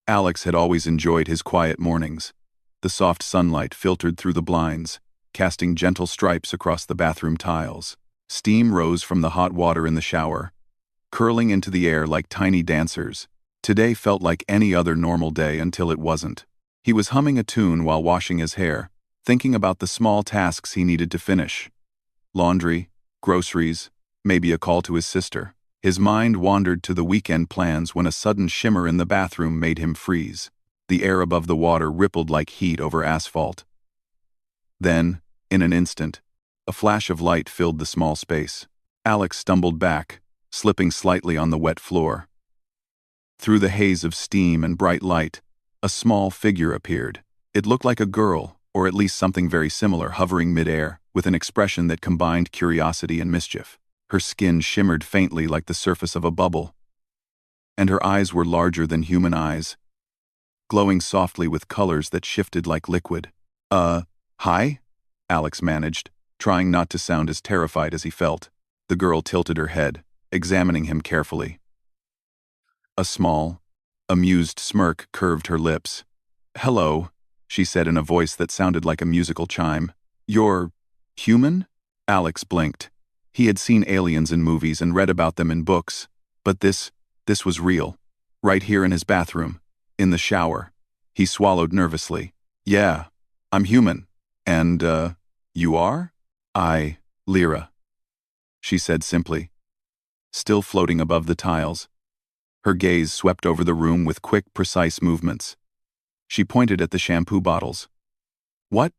Alex had always enjoyed his quiet mornings. The soft sunlight filtered through the blinds, casting gentle stripes across the bathroom tiles. Steam rose from the hot water in the shower, curling into the air like tiny dancers. Today felt like any other normal day until it wasn't. He was humming a tune while washing his hair, thinking about the small tasks he needed to finish. Laundry, groceries, maybe a call to his sister. His mind wandered to the weekend plans when a sudden shimmer in the bathroom made him freeze. The air above the water rippled like heat over asphalt. Then, in an instant, a flash of light filled the small space. Alex stumbled back, slipping slightly on the wet floor. Through the haze of steam and bright light, a small figure appeared. It looked like a girl, or at least something very similar, hovering mid-air, with an expression that combined curiosity and mischief. Her skin shimmered faintly like the surface of a bubble, and her eyes were larger than human eyes, glowing softly with colors that shifted like liquid. Hi?" Alex managed, trying not to sound as terrified as he felt. The girl tilted her head, examining him carefully. A small, amused smirk curved her lips. "Hello," she said in a voice that sounded like a musical chime. "You're human?" Alex blinked. He had seen aliens in movies and read about them in books, but this was real. Right here in his bathroom, in the shower. He swallowed nervously. "Yeah, I'm human. And, you are?" Lyra," she said simply, still floating above the tiles. Her gaze swept over the room with quick, precise movements. She pointed at the shampoo bottles. "What?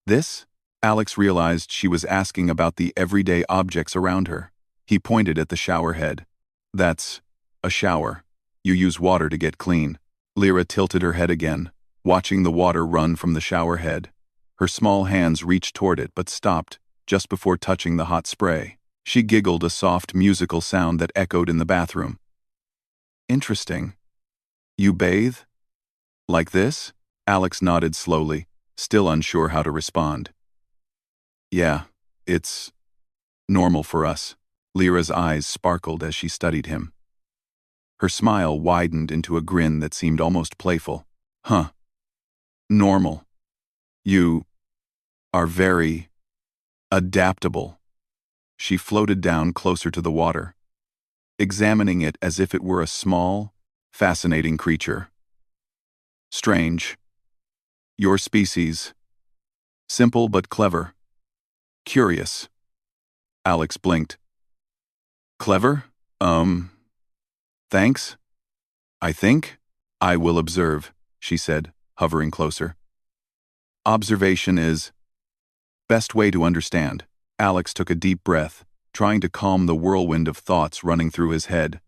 This?" Alex realized she was asking about the everyday objects around her. He pointed at the shower head. "That's a shower. You use water to get clean." Lyra tilted her head again, watching the water run from the shower head. Her small hands reached toward it but stopped just before touching the hot spray. She giggled, a soft musical sound that echoed in the bathroom. "Interesting. You bathe? Like this?" Alex nodded slowly, still unsure how to respond. "Yeah, it's normal for us." Lyra's eyes sparkled as she studied him. Her smile widened into a grin that seemed almost playful. "Huh. Normal. You are very adaptable." She floated down closer to the water, examining it as if it were a small, fascinating creature. "Strange. Your species. Simple but clever. Curious." Alex blinked. "Clever? Thanks? I think I will observe," she said, hovering closer. "Observation is best way to understand." Alex took a deep breath, trying to calm the whirlwind of thoughts running through his head.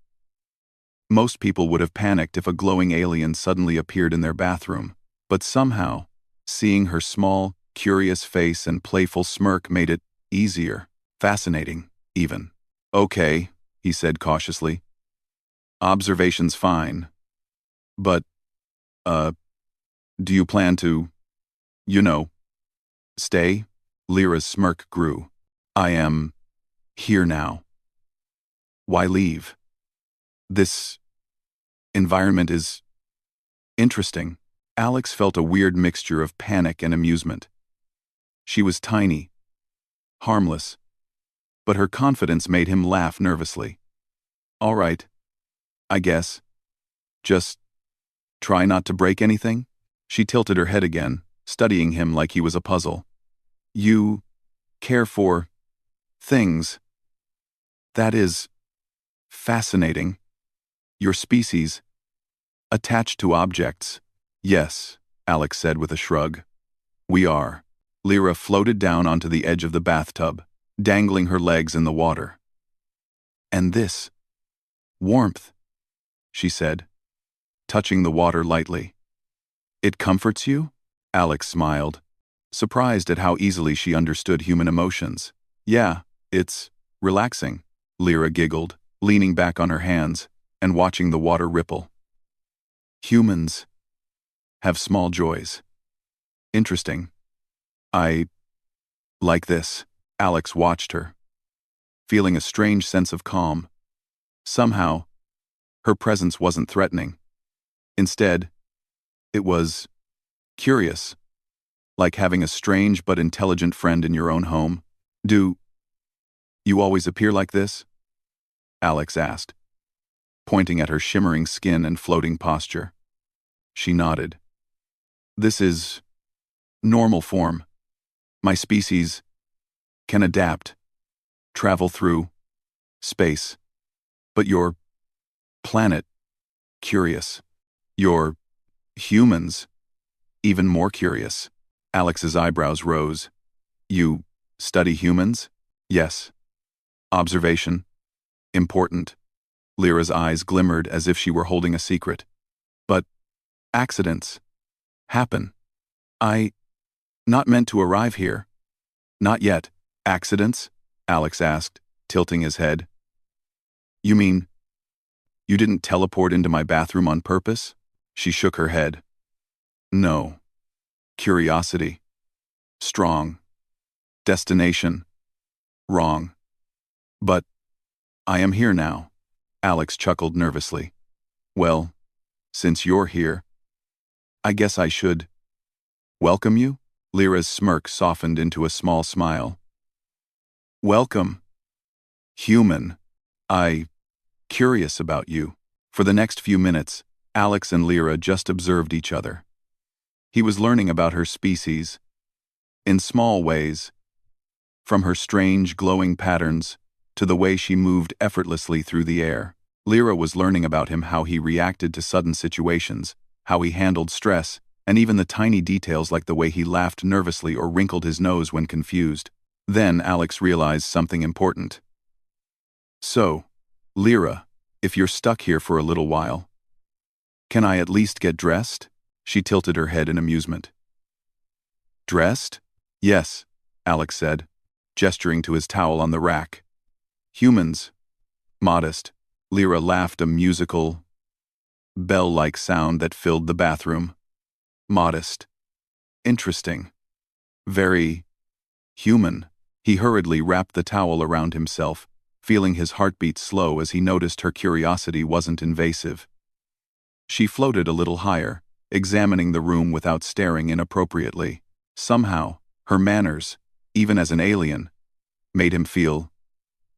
Most people would have panicked if a glowing alien suddenly appeared in their bathroom, but somehow, seeing her small, curious face and playful smirk made it easier, fascinating, even. "Okay," he said cautiously. "Observation's fine. But, do you plan to, stay?" Lyra's smirk grew. "I am here now. Why leave? This environment is interesting." Alex felt a weird mixture of panic and amusement. She was tiny, harmless, but her confidence made him laugh nervously. "All right, I guess. Just try not to break anything?" She tilted her head again, studying him like he was a puzzle. "You care for things. That is fascinating. Your species, attached to objects." "Yes," Alex said with a shrug. "We are." Lyra floated down onto the edge of the bathtub, dangling her legs in the water. "And this warmth," she said, touching the water lightly. "It comforts you?" Alex smiled, surprised at how easily she understood human emotions. "Yeah, it's relaxing," Lyra giggled, leaning back on her hands and watching the water ripple. "Humans have small joys. Interesting. I like this." Alex watched her, feeling a strange sense of calm. Somehow, her presence wasn't threatening. Instead, it was curious, like having a strange but intelligent friend in your own home. Do you always appear like this? Alex asked, pointing at her shimmering skin and floating posture. She nodded. This is normal form. My species can adapt, travel through space. But your planet, curious. Your humans, even more curious. Alex's eyebrows rose. You study humans? Yes. Observation. Important. Lyra's eyes glimmered as if she were holding a secret. But accidents happen. Not meant to arrive here. Not yet. Accidents? Alex asked, tilting his head. You mean you didn't teleport into my bathroom on purpose? She shook her head. No. Curiosity. Strong. Destination. Wrong. But I am here now. Alex chuckled nervously. Well, since you're here, I guess I should welcome you? Lyra's smirk softened into a small smile. Welcome. Human. Curious about you. For the next few minutes, Alex and Lyra just observed each other. He was learning about her species, in small ways, from her strange glowing patterns to the way she moved effortlessly through the air. Lyra was learning about him, how he reacted to sudden situations, how he handled stress, and even the tiny details like the way he laughed nervously or wrinkled his nose when confused. Then Alex realized something important. So, Lyra, if you're stuck here for a little while, can I at least get dressed? She tilted her head in amusement. Dressed? Yes, Alex said, gesturing to his towel on the rack. Humans. Modest. Lyra laughed, a musical, bell-like sound that filled the bathroom. Modest. Interesting. Very human. He hurriedly wrapped the towel around himself, feeling his heartbeat slow as he noticed her curiosity wasn't invasive. She floated a little higher, examining the room without staring inappropriately. Somehow, her manners, even as an alien, made him feel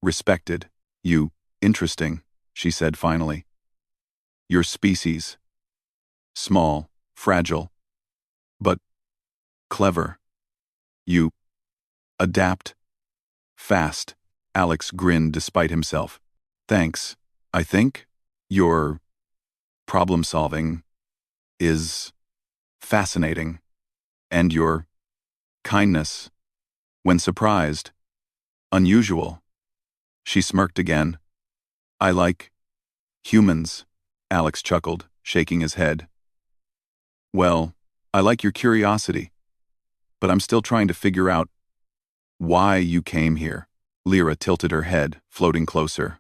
respected. You, interesting, she said finally. Your species. Small, fragile, but clever. You adapt fast. Alex grinned despite himself. Thanks. I think your problem-solving is fascinating. And your kindness, when surprised, unusual. She smirked again. I like humans, Alex chuckled, shaking his head. Well, I like your curiosity, but I'm still trying to figure out why you came here. Lyra tilted her head, floating closer.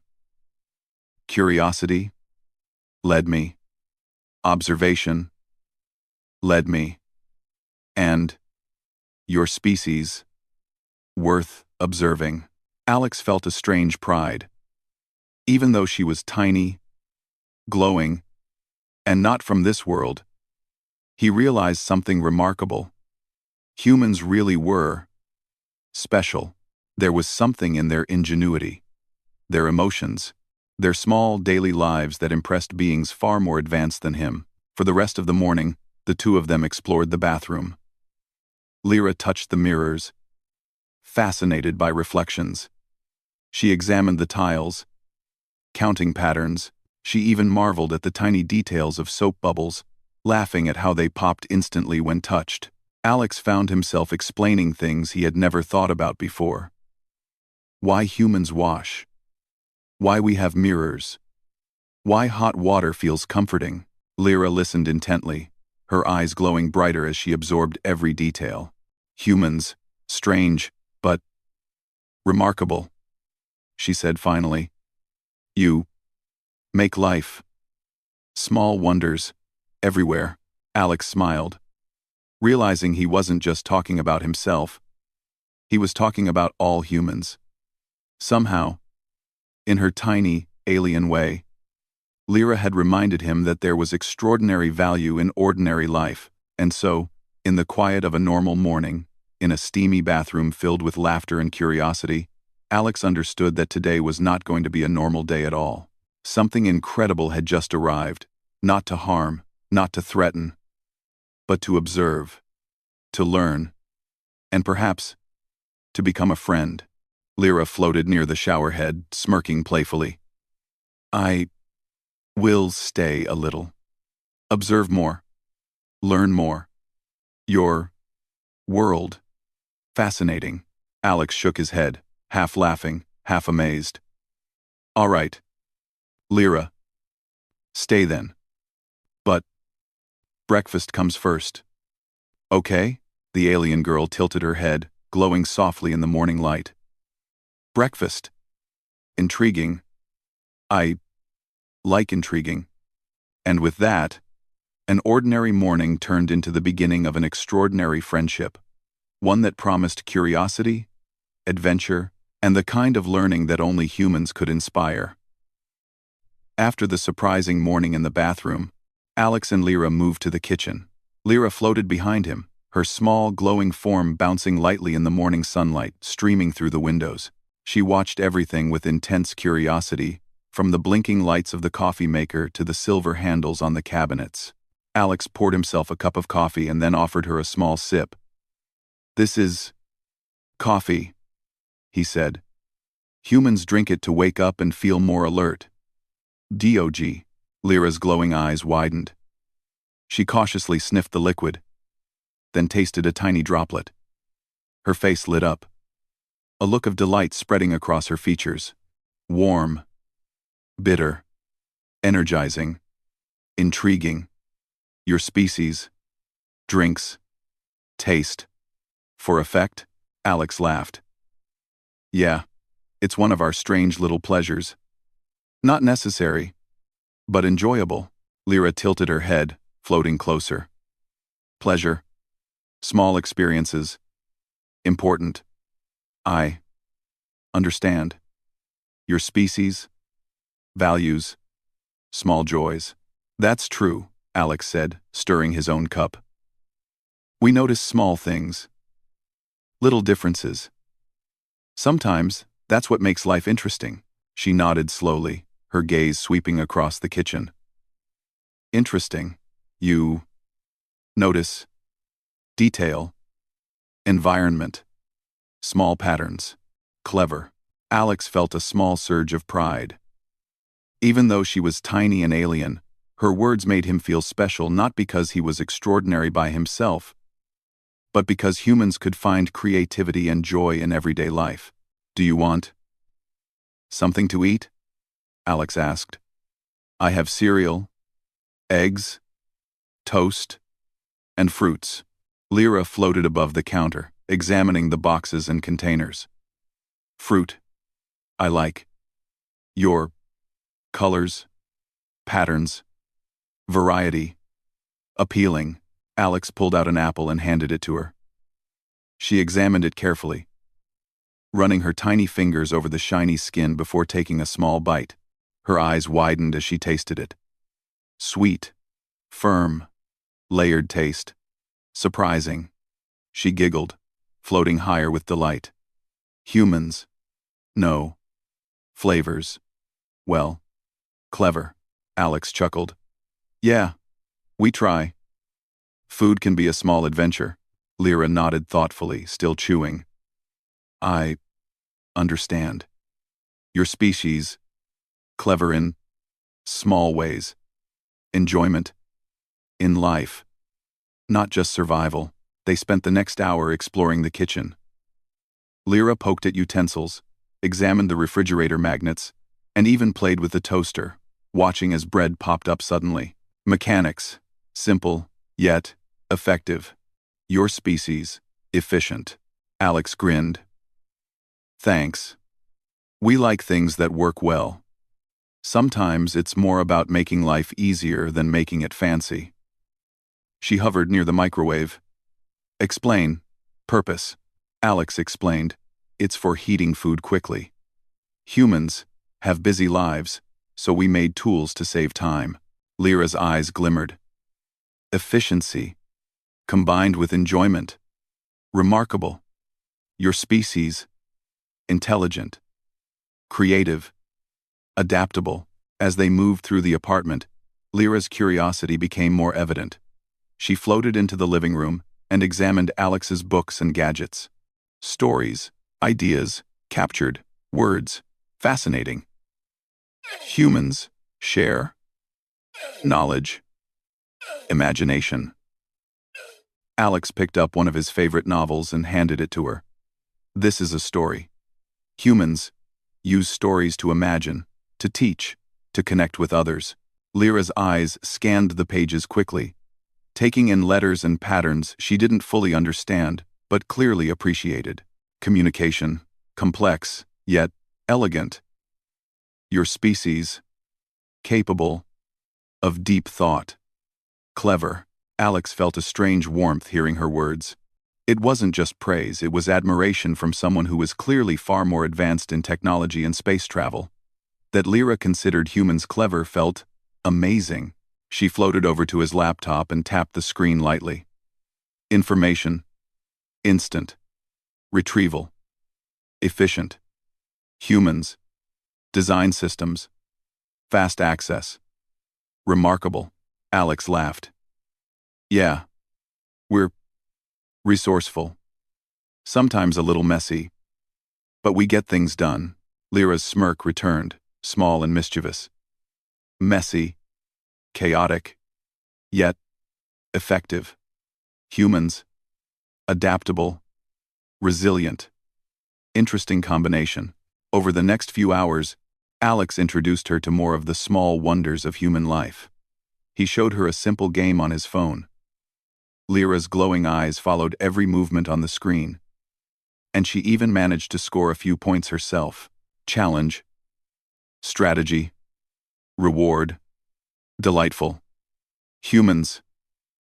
Curiosity led me. Observation led me. And your species, worth observing. Alex felt a strange pride. Even though she was tiny, glowing, and not from this world, he realized something remarkable. Humans really were special. There was something in their ingenuity, their emotions, their small daily lives that impressed beings far more advanced than him. For the rest of the morning, the two of them explored the bathroom. Lyra touched the mirrors, fascinated by reflections. She examined the tiles, counting patterns. She even marveled at the tiny details of soap bubbles, laughing at how they popped instantly when touched. Alex found himself explaining things he had never thought about before. Why humans wash. Why we have mirrors. Why hot water feels comforting. Lyra listened intently, her eyes glowing brighter as she absorbed every detail. Humans, strange, but remarkable, she said finally. You make life. Small wonders, everywhere. Alex smiled, realizing he wasn't just talking about himself. He was talking about all humans. Somehow, in her tiny, alien way, Lyra had reminded him that there was extraordinary value in ordinary life, and so, in the quiet of a normal morning, in a steamy bathroom filled with laughter and curiosity, Alex understood that today was not going to be a normal day at all. Something incredible had just arrived, not to harm, not to threaten, but to observe, to learn, and perhaps, to become a friend. Lyra floated near the showerhead, smirking playfully. I will stay a little. Observe more. Learn more. Your world. Fascinating. Alex shook his head, half laughing, half amazed. All right. Lyra. Stay then. But breakfast comes first. Okay? The alien girl tilted her head, glowing softly in the morning light. Breakfast. Intriguing. I like intriguing. And with that, an ordinary morning turned into the beginning of an extraordinary friendship, one that promised curiosity, adventure, and the kind of learning that only humans could inspire. After the surprising morning in the bathroom, Alex and Lyra moved to the kitchen. Lyra floated behind him, her small, glowing form bouncing lightly in the morning sunlight streaming through the windows. She watched everything with intense curiosity, from the blinking lights of the coffee maker to the silver handles on the cabinets. Alex poured himself a cup of coffee and then offered her a small sip. This is coffee, he said. Humans drink it to wake up and feel more alert. Dog. Lyra's glowing eyes widened. She cautiously sniffed the liquid, then tasted a tiny droplet. Her face lit up, a look of delight spreading across her features. Warm, bitter, energizing, intriguing. Your species, drinks, taste. For effect? Alex laughed. Yeah, it's one of our strange little pleasures. Not necessary, but enjoyable. Lyra tilted her head, floating closer. Pleasure. Small experiences. Important. I understand. Your species. Values. Small joys. That's true, Alex said, stirring his own cup. We notice small things. Little differences. Sometimes, that's what makes life interesting. She nodded slowly, her gaze sweeping across the kitchen. Interesting. You notice detail, environment, small patterns. Clever. Alex felt a small surge of pride. Even though she was tiny and alien, her words made him feel special not because he was extraordinary by himself, but because humans could find creativity and joy in everyday life. Do you want something to eat? Alex asked. I have cereal, eggs, toast, and fruits. Lyra floated above the counter, examining the boxes and containers. Fruit. I like. Your colors, patterns, variety. Appealing. Alex pulled out an apple and handed it to her. She examined it carefully, running her tiny fingers over the shiny skin before taking a small bite. Her eyes widened as she tasted it. Sweet, firm, layered taste. Surprising. She giggled, floating higher with delight. Humans. No. Flavors. Well. Clever. Alex chuckled. Yeah. We try. Food can be a small adventure. Lyra nodded thoughtfully, still chewing. I understand. Your species. Clever in small ways. Enjoyment. In life. Not just survival. They spent the next hour exploring the kitchen. Lyra poked at utensils, examined the refrigerator magnets, and even played with the toaster, watching as bread popped up suddenly. Mechanics. Simple, yet effective. Your species. Efficient. Alex grinned. Thanks. We like things that work well. Sometimes it's more about making life easier than making it fancy. She hovered near the microwave. Explain. Purpose. Alex explained. It's for heating food quickly. Humans have busy lives, so we made tools to save time. Lyra's eyes glimmered. Efficiency, combined with enjoyment. Remarkable. Your species, intelligent, creative, adaptable. As they moved through the apartment, Lyra's curiosity became more evident. She floated into the living room and examined Alex's books and gadgets. Stories, ideas, captured, words, fascinating. Humans share knowledge, imagination. Alex picked up one of his favorite novels and handed it to her. This is a story. Humans use stories to imagine, to teach, to connect with others. Lyra's eyes scanned the pages quickly, taking in letters and patterns she didn't fully understand, but clearly appreciated. Communication, complex, yet elegant. Your species, capable of deep thought. Clever. Alex felt a strange warmth hearing her words. It wasn't just praise, it was admiration from someone who was clearly far more advanced in technology and space travel. That Lyra considered humans clever felt amazing. She floated over to his laptop and tapped the screen lightly. Information. Instant. Retrieval. Efficient. Humans. Design systems. Fast access. Remarkable. Alex laughed. Yeah. We're resourceful. Sometimes a little messy. But we get things done. Lyra's smirk returned, small and mischievous. Messy. Chaotic. Yet effective. Humans. Adaptable. Resilient. Interesting combination. Over the next few hours, Alex introduced her to more of the small wonders of human life. He showed her a simple game on his phone. Lyra's glowing eyes followed every movement on the screen, and she even managed to score a few points herself. Challenge. Strategy. Reward. Delightful. Humans.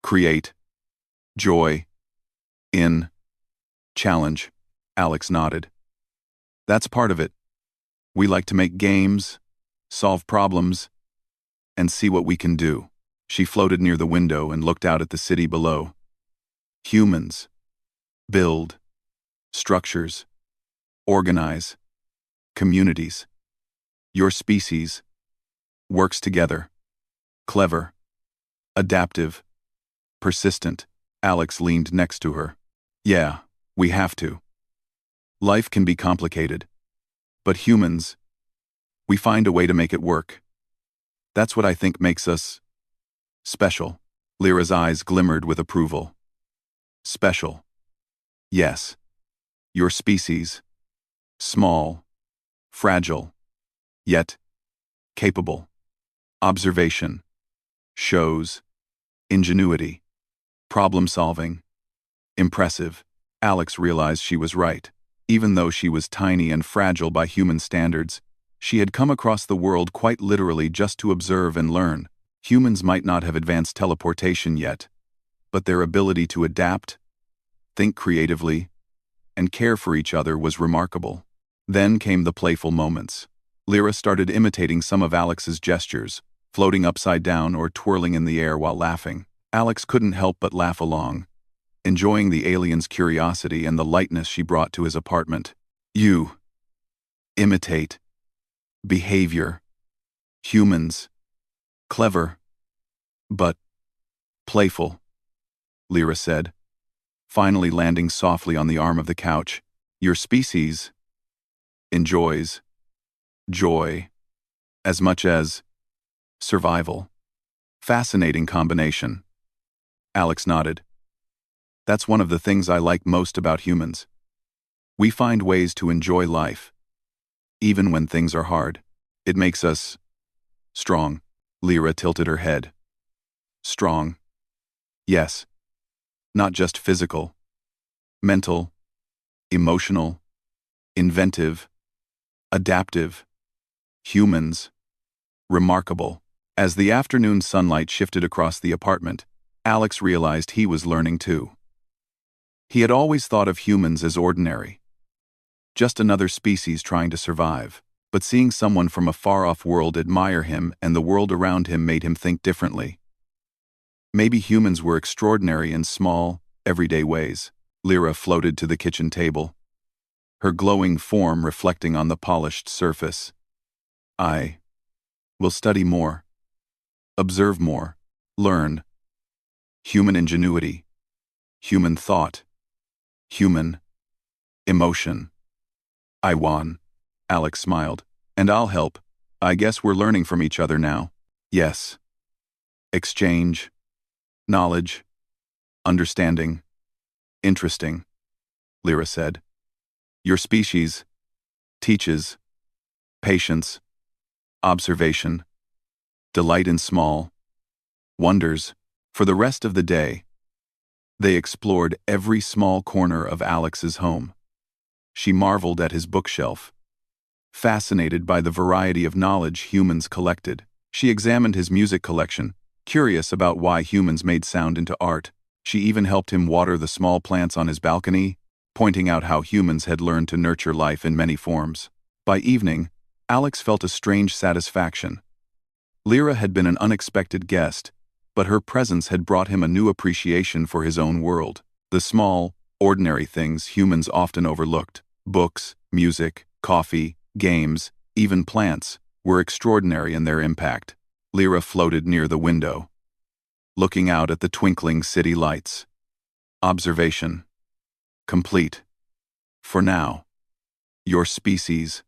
Create. Joy. In. Challenge. Alex nodded. That's part of it. We like to make games, solve problems, and see what we can do. She floated near the window and looked out at the city below. Humans. Build. Structures. Organize. Communities. Your species. Works together. Clever. Adaptive. Persistent. Alex leaned next to her. Yeah, we have to. Life can be complicated. But humans, we find a way to make it work. That's what I think makes us special. Lyra's eyes glimmered with approval. Special. Yes. Your species. Small. Fragile. Yet capable. Observation. Shows. Ingenuity. Problem solving. Impressive. Alex realized she was right. Even though she was tiny and fragile by human standards, she had come across the world quite literally just to observe and learn. Humans might not have advanced teleportation yet, but their ability to adapt, think creatively, and care for each other was remarkable. Then came the playful moments. Lyra started imitating some of Alex's gestures, floating upside down or twirling in the air while laughing. Alex couldn't help but laugh along, enjoying the alien's curiosity and the lightness she brought to his apartment. You imitate behavior. Humans. Clever. But playful, Lyra said, finally landing softly on the arm of the couch. Your species enjoys joy as much as survival. Fascinating combination. Alex nodded. That's one of the things I like most about humans. We find ways to enjoy life, even when things are hard. It makes us strong. Lyra tilted her head. Strong. Yes. Not just physical. Mental. Emotional. Inventive. Adaptive. Humans. Remarkable. As the afternoon sunlight shifted across the apartment, Alex realized he was learning too. He had always thought of humans as ordinary. Just another species trying to survive. but seeing someone from a far-off world admire him and the world around him made him think differently. Maybe humans were extraordinary in small, everyday ways. Lyra floated to the kitchen table, her glowing form reflecting on the polished surface. I will study more, observe more, learn. Human ingenuity, human thought, human emotion. I won. Alex smiled. And I'll help. I guess we're learning from each other now. Yes. Exchange. Knowledge. Understanding. Interesting. Lyra said. Your species teaches patience, observation, delight in small wonders. For the rest of the day, they explored every small corner of Alex's home. She marveled at his bookshelf, fascinated by the variety of knowledge humans collected. She examined his music collection, curious about why humans made sound into art. She even helped him water the small plants on his balcony, pointing out how humans had learned to nurture life in many forms. By evening, Alex felt a strange satisfaction. Lyra had been an unexpected guest, but her presence had brought him a new appreciation for his own world. The small, ordinary things humans often overlooked, books, music, coffee, games, even plants, were extraordinary in their impact. Lyra floated near the window, looking out at the twinkling city lights. Observation complete. For now. Your species,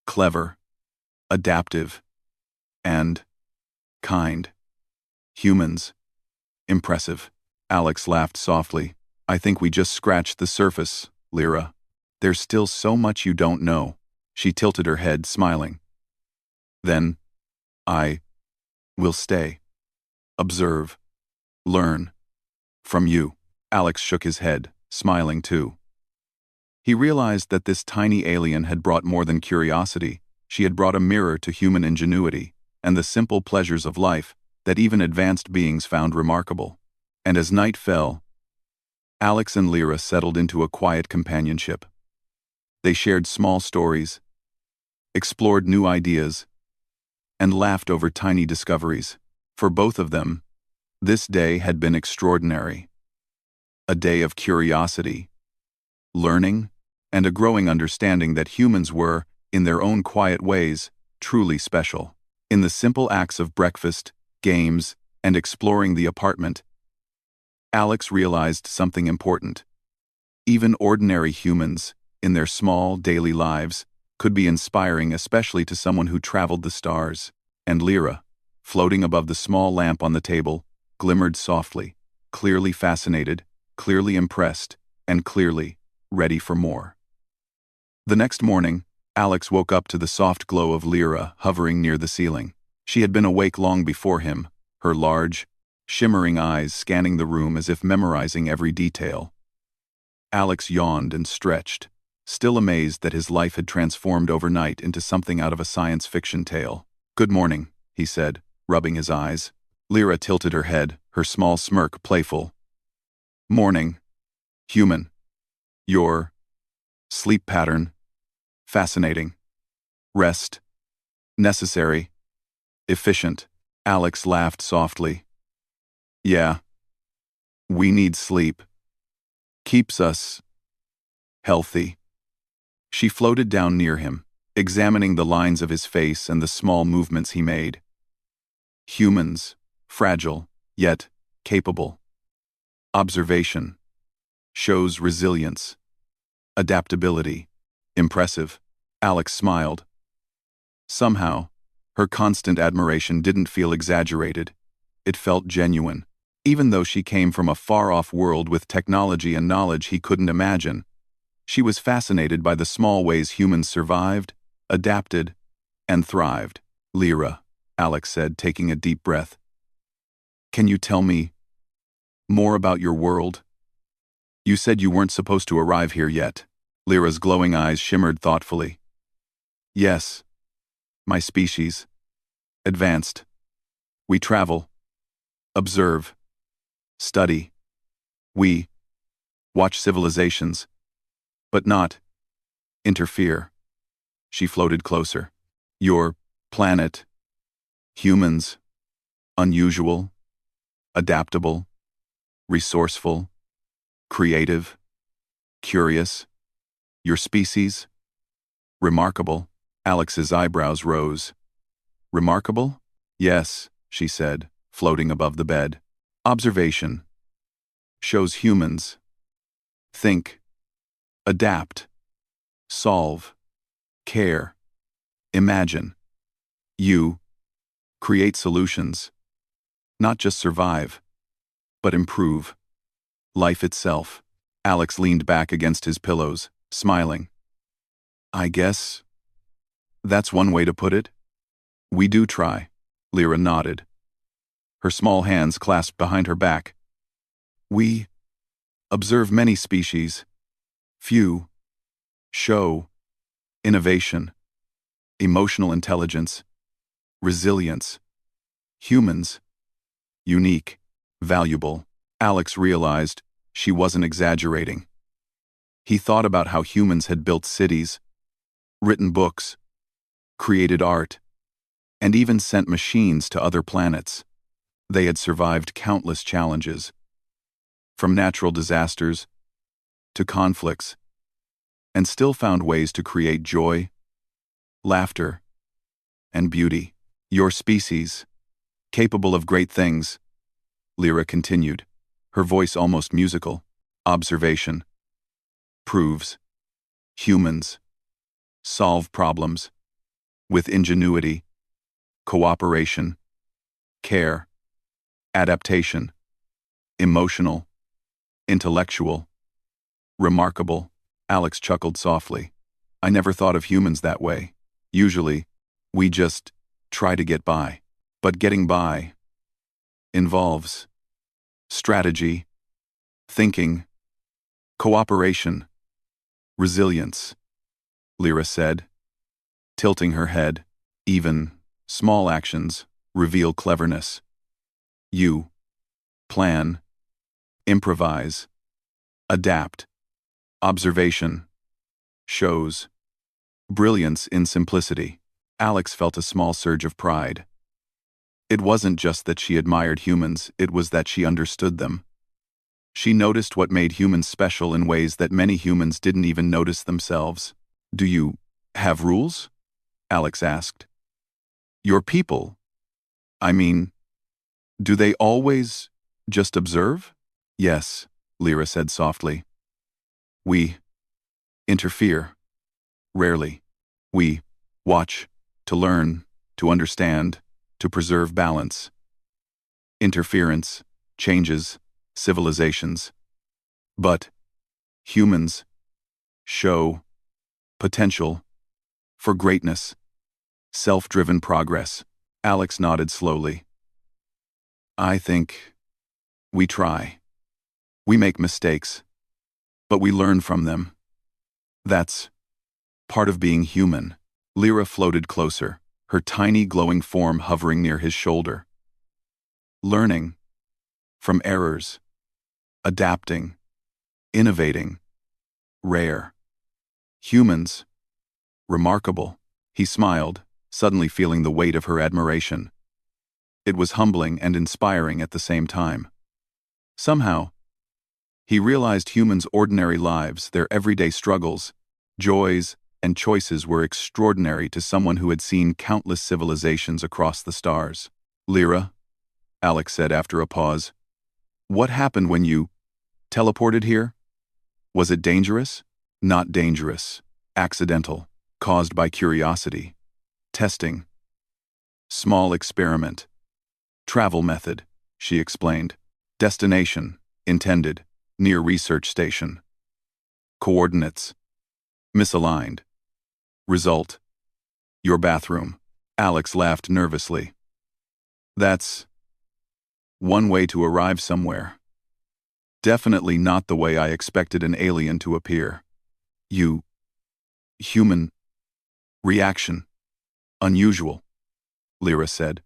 clever, adaptive, and kind. Humans, impressive. Alex laughed softly. I think we just scratched the surface, Lyra. There's still so much you don't know. She tilted her head, smiling. Then, I will stay. Observe. Learn. From you. Alex shook his head, smiling too. He realized that this tiny alien had brought more than curiosity. She had brought a mirror to human ingenuity and the simple pleasures of life that even advanced beings found remarkable. And as night fell, Alex and Lyra settled into a quiet companionship. They shared small stories, explored new ideas, and laughed over tiny discoveries. For both of them, this day had been extraordinary. A day of curiosity, learning, and a growing understanding that humans were, in their own quiet ways, truly special. In the simple acts of breakfast, games, and exploring the apartment, Alex realized something important. Even ordinary humans, in their small daily lives, could be inspiring, especially to someone who traveled the stars. And Lyra, floating above the small lamp on the table, glimmered softly, clearly fascinated, clearly impressed, and clearly ready for more. The next morning, Alex woke up to the soft glow of Lyra hovering near the ceiling. She had been awake long before him, her large, shimmering eyes scanning the room as if memorizing every detail. Alex yawned and stretched, still amazed that his life had transformed overnight into something out of a science fiction tale. Good morning, he said, rubbing his eyes. Lyra tilted her head, her small smirk playful. Morning. Human. Your sleep pattern. Fascinating. Rest. Necessary. Efficient. Alex laughed softly. Yeah. We need sleep. Keeps us healthy. She floated down near him, examining the lines of his face and the small movements he made. Humans, fragile, yet capable. Observation. Shows resilience. Adaptability. Impressive. Alex smiled. Somehow, her constant admiration didn't feel exaggerated. It felt genuine. Even though she came from a far-off world with technology and knowledge he couldn't imagine, she was fascinated by the small ways humans survived, adapted, and thrived. Lyra, Alex said, taking a deep breath. Can you tell me more about your world? You said you weren't supposed to arrive here yet. Lyra's glowing eyes shimmered thoughtfully. Yes. My species. Advanced. We travel. Observe. Study. We watch civilizations. But not interfere. She floated closer. Your planet. Humans. Unusual. Adaptable. Resourceful. Creative. Curious. Your species. Remarkable. Alex's eyebrows rose. Remarkable? Yes, she said, floating above the bed. Observation. Shows humans. Think. Adapt. Solve. Care. Imagine. You. Create solutions. Not just survive, but improve. Life itself. Alex leaned back against his pillows, smiling. I guess that's one way to put it. We do try. Lyra nodded. Her small hands clasped behind her back. We observe many species. Few show innovation, emotional intelligence, resilience. Humans, unique, valuable. Alex realized she wasn't exaggerating. He thought about how humans had built cities, written books, created art, and even sent machines to other planets. They had survived countless challenges, from natural disasters to conflicts, and still found ways to create joy, laughter, and beauty. Your species, capable of great things, Lyra continued, her voice almost musical. Observation proves humans solve problems with ingenuity, cooperation, care, adaptation, emotional, intellectual, remarkable. Alex chuckled softly. I never thought of humans that way. Usually, we just try to get by. But getting by involves strategy, thinking, cooperation, resilience, Lyra said, tilting her head. Even small actions reveal cleverness. You plan, improvise, adapt. Observation shows brilliance in simplicity. Alex felt a small surge of pride. It wasn't just that she admired humans, it was that she understood them. She noticed what made humans special in ways that many humans didn't even notice themselves. Do you have rules? Alex asked. Your people? I mean, do they always just observe? Yes, Lyra said softly. We interfere. Rarely. We watch, to learn, to understand, to preserve balance. Interference changes civilizations. But humans show potential for greatness, self-driven progress. Alex nodded slowly. I think we try. We make mistakes, but we learn from them. That's part of being human. Lyra floated closer, her tiny glowing form hovering near his shoulder. Learning from errors, adapting, innovating, rare. Humans, remarkable. He smiled, suddenly feeling the weight of her admiration. It was humbling and inspiring at the same time. Somehow, he realized humans' ordinary lives, their everyday struggles, joys, and choices were extraordinary to someone who had seen countless civilizations across the stars. Lyra, Alex said after a pause, what happened when you teleported here? Was it dangerous? Not dangerous. Accidental. Caused by curiosity. Testing. Small experiment. Travel method, she explained. Destination, intended, near research station. Coordinates, misaligned. Result, your bathroom. Alex laughed nervously. That's one way to arrive somewhere. Definitely not the way I expected an alien to appear. Human reaction. Unusual, Lyra said,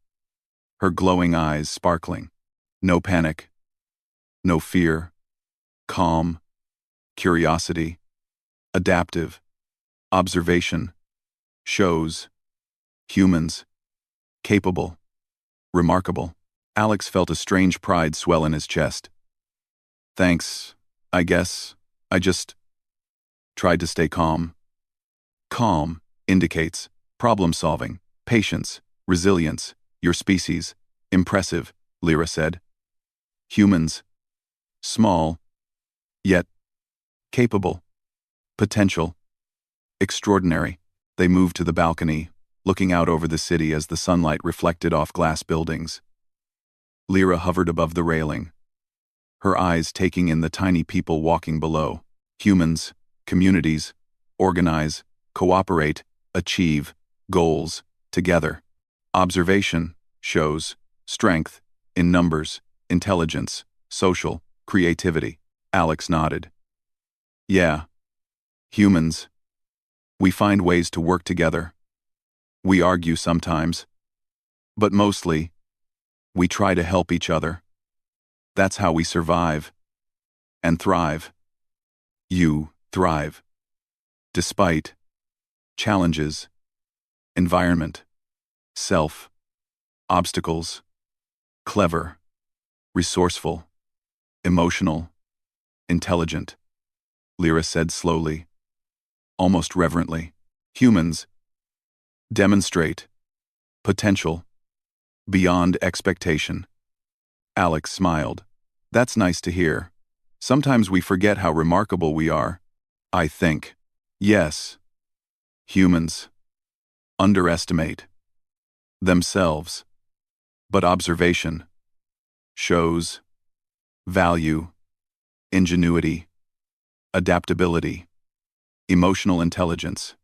her glowing eyes sparkling. No panic, no fear, calm, curiosity, adaptive, observation, shows humans capable, remarkable. Alex felt a strange pride swell in his chest. Thanks, I guess. I just tried to stay calm. Calm indicates problem-solving, patience, resilience, your species. Impressive, Lyra said. Humans. Small, yet capable. Potential. Extraordinary. They moved to the balcony, looking out over the city as the sunlight reflected off glass buildings. Lyra hovered above the railing, her eyes taking in the tiny people walking below. Humans, communities, organize, cooperate, achieve, goals, together. Observation shows strength in numbers, intelligence, social, creativity. Alex nodded. Yeah. Humans. We find ways to work together. We argue sometimes. But mostly, we try to help each other. That's how we survive. And thrive. You thrive. Despite challenges, environment, self, obstacles, clever, resourceful, emotional, intelligent, Lyra said slowly, almost reverently. Humans demonstrate potential beyond expectation. Alex smiled. That's nice to hear. Sometimes we forget how remarkable we are. I think. Yes. Humans underestimate themselves. But observation shows value, ingenuity, adaptability, emotional intelligence,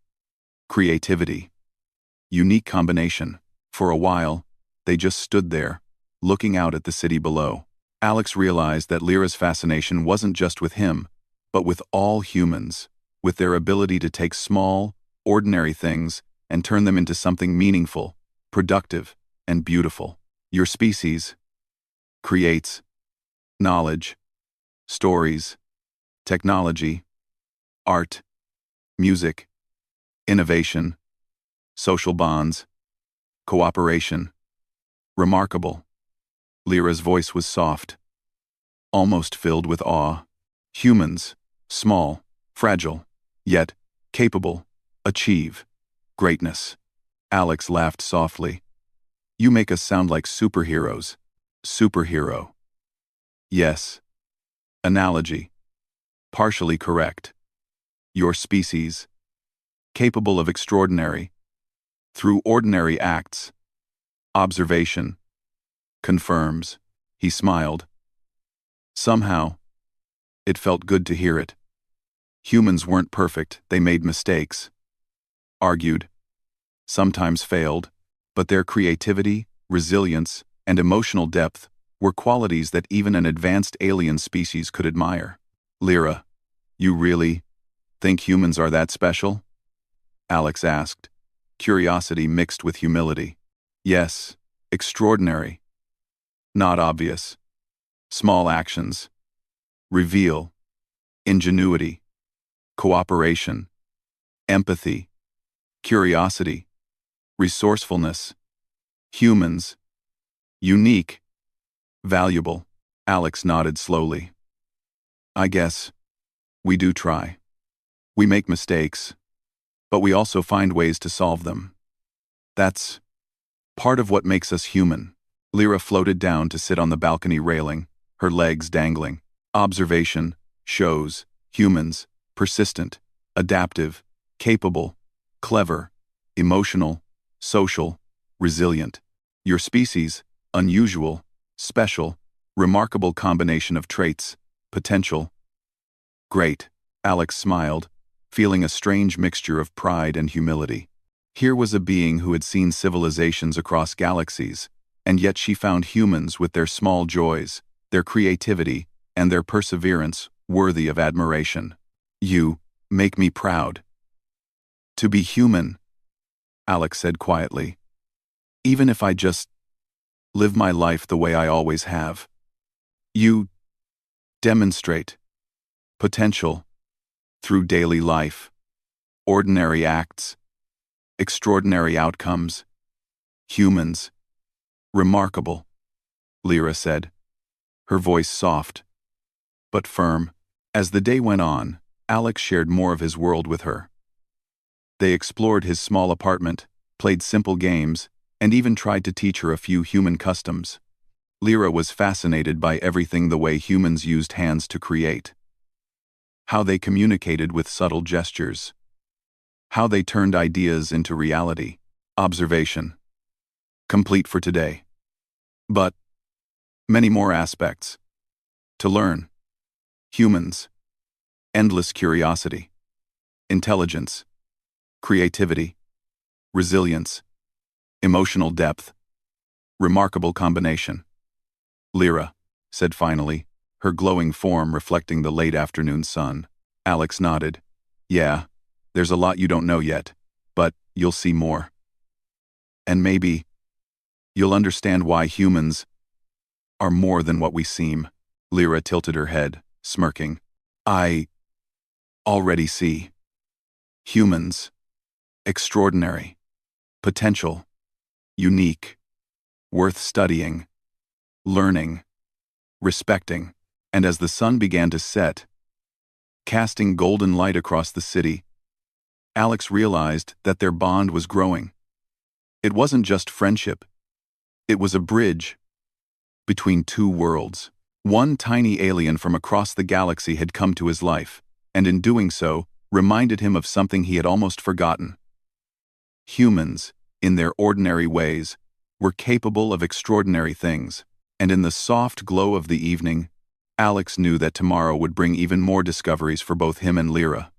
creativity. Unique combination. For a while, they just stood there, looking out at the city below. Alex realized that Lyra's fascination wasn't just with him, but with all humans, with their ability to take small, ordinary things and turn them into something meaningful, productive, and beautiful. Your species creates knowledge, stories, technology, art, music, innovation, social bonds, cooperation. Remarkable. Lyra's voice was soft, almost filled with awe. Humans, small, fragile, yet capable, achieve greatness. Alex laughed softly. You make us sound like superheroes. Superhero. Yes. Analogy. Partially correct. Your species. Capable of extraordinary. Through ordinary acts. Observation. Confirms. He smiled. Somehow, it felt good to hear it. Humans weren't perfect, they made mistakes. Argued. Sometimes failed. But their creativity, resilience, and emotional depth were qualities that even an advanced alien species could admire. Lyra, you really think humans are that special? Alex asked, curiosity mixed with humility. Yes, extraordinary. Not obvious. Small actions. Reveal. Ingenuity. Cooperation. Empathy. Curiosity. Resourcefulness. Humans. Unique. Valuable. Alex nodded slowly. I guess we do try. We make mistakes, but we also find ways to solve them. That's part of what makes us human. Lyra floated down to sit on the balcony railing, her legs dangling. Observation shows humans persistent, adaptive, capable, clever, emotional, social, resilient. Your species, unusual, special, remarkable combination of traits, potential. Great, Alex smiled, feeling a strange mixture of pride and humility. Here was a being who had seen civilizations across galaxies, and yet she found humans with their small joys, their creativity, and their perseverance worthy of admiration. You make me proud. To be human, Alex said quietly. Even if I just live my life the way I always have. You demonstrate potential through daily life, ordinary acts, Extraordinary outcomes. Humans. Remarkable, Lyra said, her voice soft but firm. As the day went on, Alex shared more of his world with her. They explored his small apartment, played simple games, and even tried to teach her a few human customs. Lyra was fascinated by everything: the way humans used hands to create, how they communicated with subtle gestures, how they turned ideas into reality. Observation. Complete for today. But many more aspects to learn. Humans. Endless curiosity. Intelligence. Creativity. Resilience. Emotional depth. Remarkable combination. Lyra said finally, her glowing form reflecting the late afternoon sun. Alex nodded. Yeah, there's a lot you don't know yet, but you'll see more. And maybe you'll understand why humans are more than what we seem. Lyra tilted her head, smirking. I already see. Humans. Extraordinary. Potential. Unique. Worth studying. Learning. Respecting. And as the sun began to set, casting golden light across the city, Alex realized that their bond was growing. It wasn't just friendship. It was a bridge between two worlds. One tiny alien from across the galaxy had come to his life, and in doing so, reminded him of something he had almost forgotten. Humans, in their ordinary ways, were capable of extraordinary things, and in the soft glow of the evening, Alex knew that tomorrow would bring even more discoveries for both him and Lyra.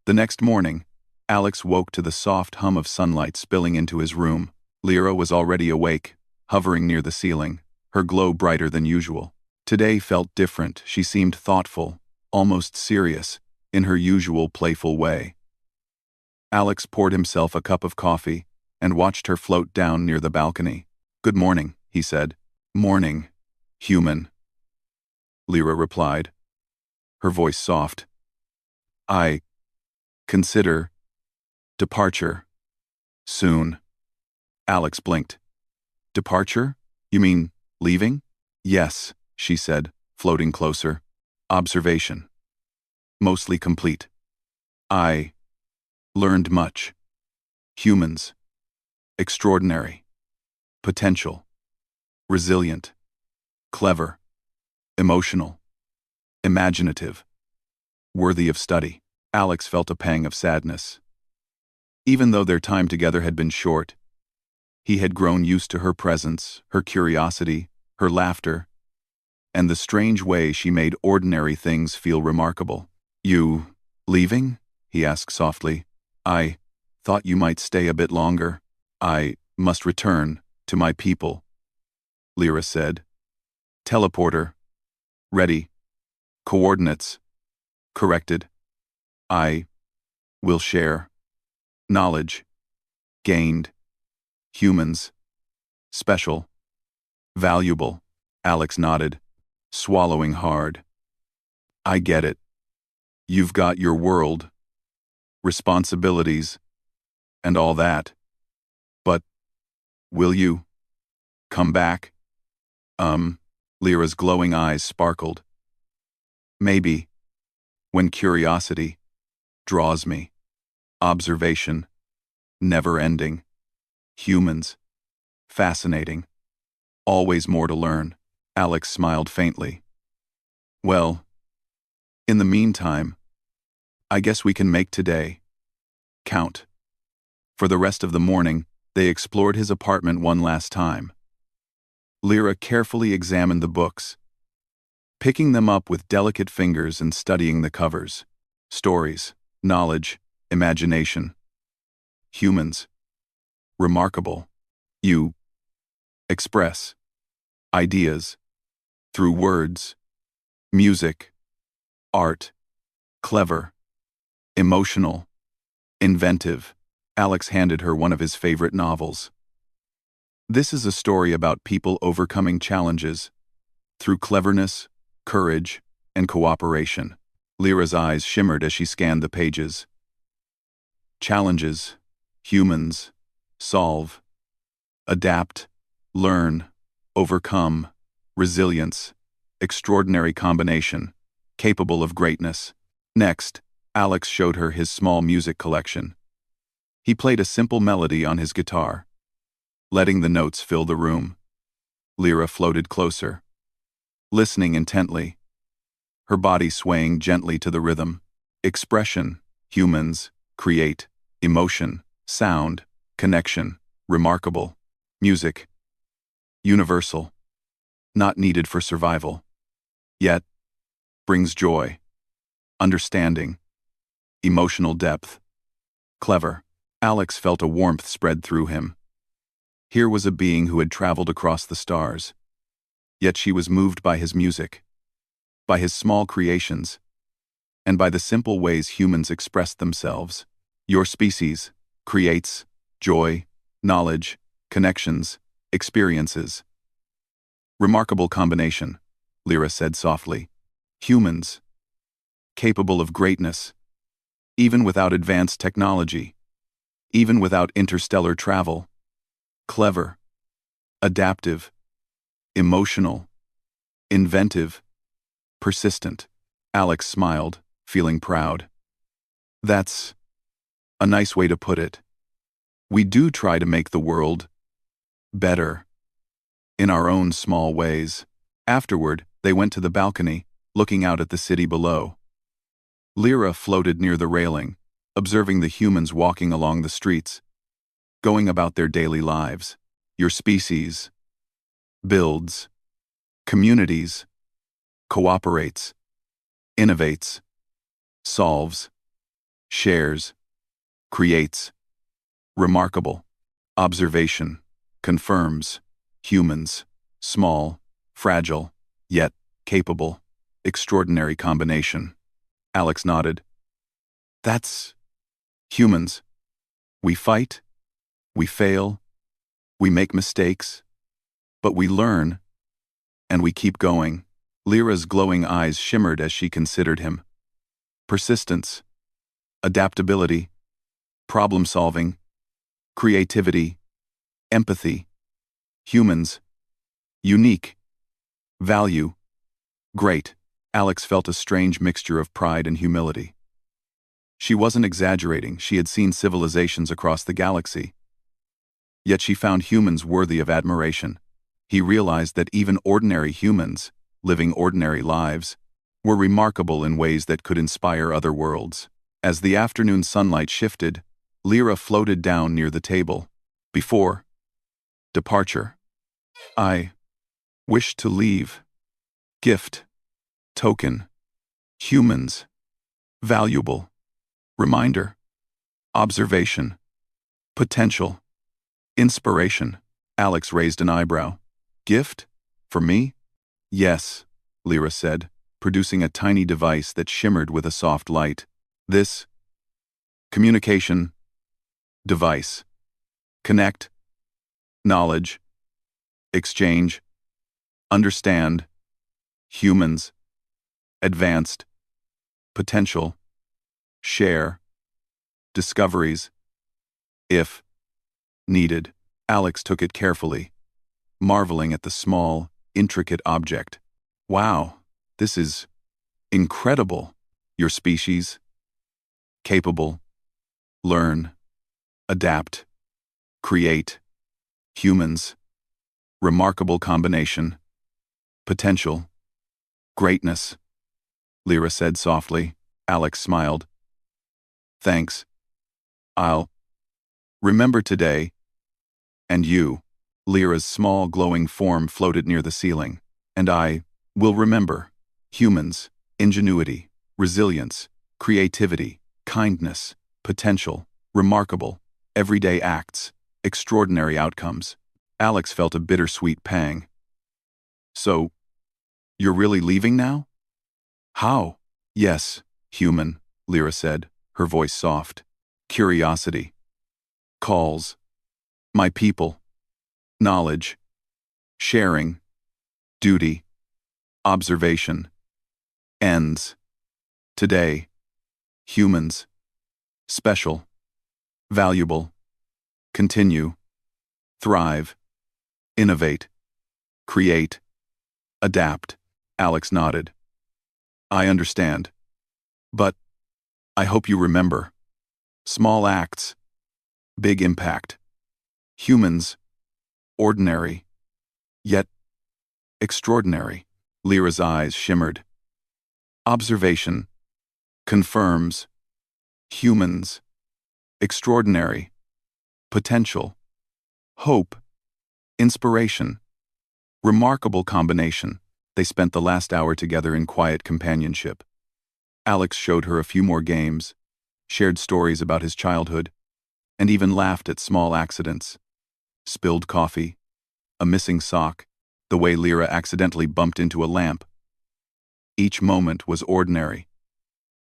The next morning, Alex woke to the soft hum of sunlight spilling into his room. Lyra was already awake, hovering near the ceiling, her glow brighter than usual. Today felt different. She seemed thoughtful, almost serious, in her usual playful way. Alex poured himself a cup of coffee and watched her float down near the balcony. Good morning, he said. Morning, human, Lyra replied, her voice soft. I consider departure soon. Alex blinked. Departure? You mean leaving? Yes, she said, floating closer. Observation. Mostly complete. I learned much. Humans. Extraordinary. Potential. Resilient. Clever. Emotional. Imaginative. Worthy of study. Alex felt a pang of sadness. Even though their time together had been short, he had grown used to her presence, her curiosity, her laughter, and the strange way she made ordinary things feel remarkable. You leaving? He asked softly. I thought you might stay a bit longer. I must return to my people, Lyra said. Teleporter. Ready. Coordinates. Corrected. I will share knowledge gained. Humans. Special. Valuable. Alex nodded, swallowing hard. I get it. You've got your world, responsibilities, and all that. But will you come back? Lyra's glowing eyes sparkled. Maybe, when curiosity draws me. Observation, never ending. Humans, fascinating. Always more to learn. Alex smiled faintly. Well, in the meantime, I guess we can make today count. For the rest of the morning, they explored his apartment one last time. Lyra carefully examined the books, picking them up with delicate fingers and studying the covers. Stories, knowledge, imagination. Humans. Remarkable. You express ideas through words, music, art. Clever. Emotional. Inventive. Alex handed her one of his favorite novels. This is a story about people overcoming challenges through cleverness, courage, and cooperation. Lyra's eyes shimmered as she scanned the pages. Challenges, humans, solve, adapt, learn, overcome, resilience, extraordinary combination, capable of greatness. Next, Alex showed her his small music collection. He played a simple melody on his guitar, letting the notes fill the room. Lyra floated closer, listening intently, her body swaying gently to the rhythm. Expression, humans, create, emotion, sound, connection, remarkable, music, universal, not needed for survival, yet brings joy, understanding, emotional depth, clever. Alex felt a warmth spread through him. Here was a being who had traveled across the stars, yet she was moved by his music, by his small creations, and by the simple ways humans express themselves. Your species creates joy, knowledge, connections, experiences. Remarkable combination, Lyra said softly. Humans, capable of greatness, even without advanced technology, even without interstellar travel. Clever, adaptive, emotional, inventive, persistent. Alex smiled, feeling proud. That's a nice way to put it. We do try to make the world better, in our own small ways. Afterward, they went to the balcony, looking out at the city below. Lyra floated near the railing, observing the humans walking along the streets, going about their daily lives. Your species builds, communities, cooperates, innovates, solves, shares, creates. Remarkable. Observation confirms. Humans, small, fragile, yet capable. Extraordinary combination. Alex nodded. That's humans. We fight, we fail, we make mistakes, but we learn, and we keep going. Lyra's glowing eyes shimmered as she considered him. Persistence, adaptability, problem-solving, creativity, empathy. Humans, unique, value, great. Alex felt a strange mixture of pride and humility. She wasn't exaggerating, she had seen civilizations across the galaxy. Yet she found humans worthy of admiration. He realized that even ordinary humans, living ordinary lives, were remarkable in ways that could inspire other worlds. As the afternoon sunlight shifted, Lyra floated down near the table. Before departure, I wish to leave. Gift, token, humans, valuable, reminder, observation, potential, inspiration. Alex raised an eyebrow. Gift? For me? Yes, Lyra said, producing a tiny device that shimmered with a soft light. This communication device. Connect, knowledge, exchange, understand, humans, advanced, potential, share, discoveries, if needed. Alex took it carefully, marveling at the small, intricate object. Wow, this is incredible. Your species, capable, learn, adapt, create, humans, remarkable combination, potential, greatness, Lyra said softly. Alex smiled. Thanks. I'll remember today. And you. Lyra's small glowing form floated near the ceiling. And I will remember. Humans, ingenuity, resilience, creativity, kindness, potential, remarkable, everyday acts, extraordinary outcomes. Alex felt a bittersweet pang. So, you're really leaving now? How? Yes, human, Lyra said, her voice soft. Curiosity calls. My people. Knowledge. Sharing. Duty. Observation. Ends. Today. Humans. Special. Valuable. continue, thrive, innovate, create, adapt. Alex nodded. I understand. But I hope you remember. Small acts, big impact. Humans, ordinary, yet extraordinary. Lyra's eyes shimmered. Observation confirms. Humans, extraordinary, potential, hope, inspiration. Remarkable combination. They spent the last hour together in quiet companionship. Alex showed her a few more games, shared stories about his childhood, and even laughed at small accidents. Spilled coffee, a missing sock, the way Lyra accidentally bumped into a lamp. Each moment was ordinary.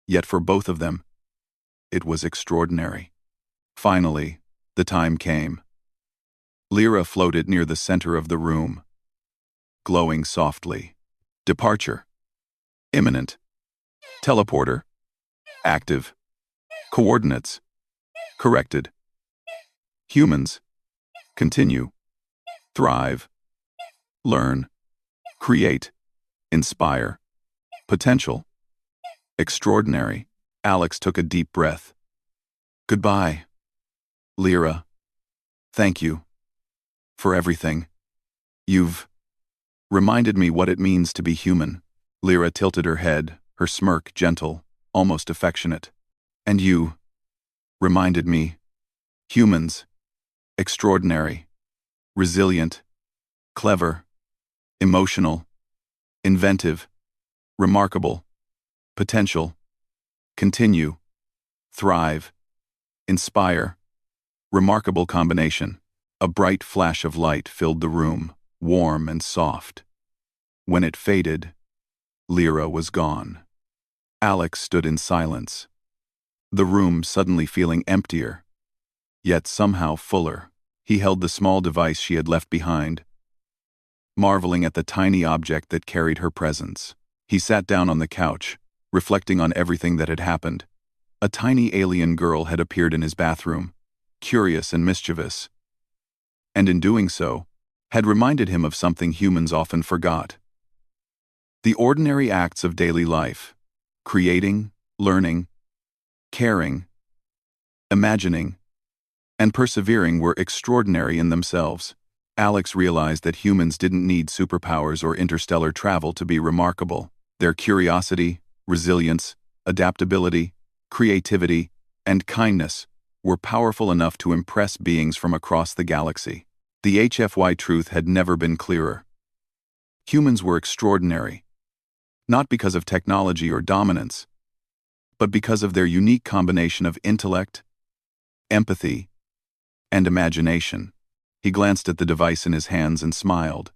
Yet for both of them, it was extraordinary. Finally, the time came. Lyra floated near the center of the room, glowing softly. Departure. Imminent. Teleporter. Active. Coordinates. Corrected. Humans. Continue. Thrive. Learn. Create. Inspire. Potential. Extraordinary. Alex took a deep breath. Goodbye, Lyra. Thank you. For everything. You've reminded me what it means to be human. Lyra tilted her head, her smirk gentle, almost affectionate. And you reminded me. Humans. Extraordinary. Resilient. Clever. Emotional. Inventive. Remarkable. Potential. Continue. Thrive. Inspire. Remarkable combination. A bright flash of light filled the room, warm and soft. When it faded, Lyra was gone. Alex stood in silence, the room suddenly feeling emptier, yet somehow fuller. He held the small device she had left behind, marveling at the tiny object that carried her presence. He sat down on the couch, reflecting on everything that had happened. A tiny alien girl had appeared in his bathroom, curious and mischievous, and in doing so, had reminded him of something humans often forgot. The ordinary acts of daily life, creating, learning, caring, imagining, and persevering were extraordinary in themselves. Alex realized that humans didn't need superpowers or interstellar travel to be remarkable. Their curiosity, resilience, adaptability, creativity, and kindness were powerful enough to impress beings from across the galaxy. The HFY truth had never been clearer. Humans were extraordinary, not because of technology or dominance, but because of their unique combination of intellect, empathy, and imagination. He glanced at the device in his hands and smiled.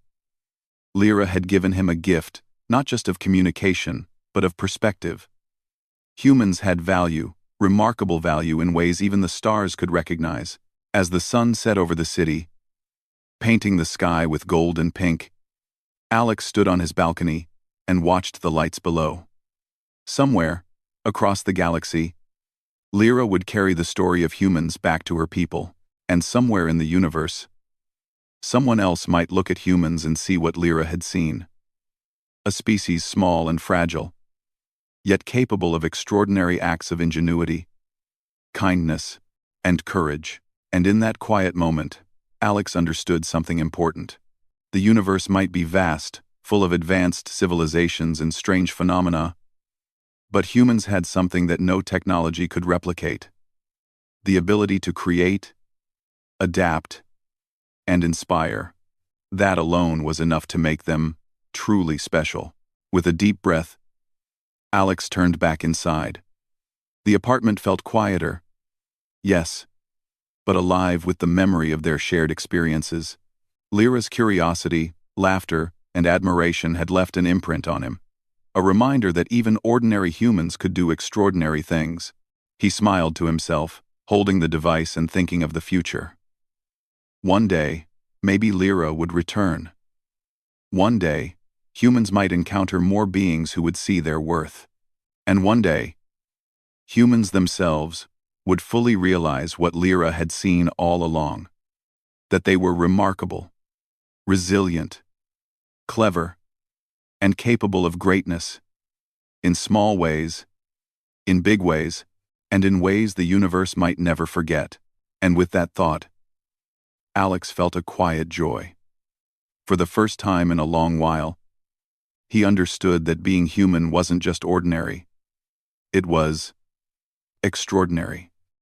Lyra had given him a gift, not just of communication, but of perspective. Humans had value, remarkable value in ways even the stars could recognize. As the sun set over the city, painting the sky with gold and pink, Alex stood on his balcony and watched the lights below. Somewhere, across the galaxy, Lyra would carry the story of humans back to her people, and somewhere in the universe, someone else might look at humans and see what Lyra had seen. A species small and fragile, yet capable of extraordinary acts of ingenuity, kindness, and courage. And in that quiet moment, Alex understood something important. The universe might be vast, full of advanced civilizations and strange phenomena, but humans had something that no technology could replicate: the ability to create, adapt, and inspire. That alone was enough to make them truly special. With a deep breath, Alex turned back inside. The apartment felt quieter, yes, but alive with the memory of their shared experiences. Lyra's curiosity, laughter, and admiration had left an imprint on him, a reminder that even ordinary humans could do extraordinary things. He smiled to himself, holding the device and thinking of the future. One day, maybe Lyra would return. One day, humans might encounter more beings who would see their worth. And one day, humans themselves would fully realize what Lyra had seen all along. That they were remarkable, resilient, clever, and capable of greatness. In small ways, in big ways, and in ways the universe might never forget. And with that thought, Alex felt a quiet joy. For the first time in a long while, he understood that being human wasn't just ordinary. It was extraordinary.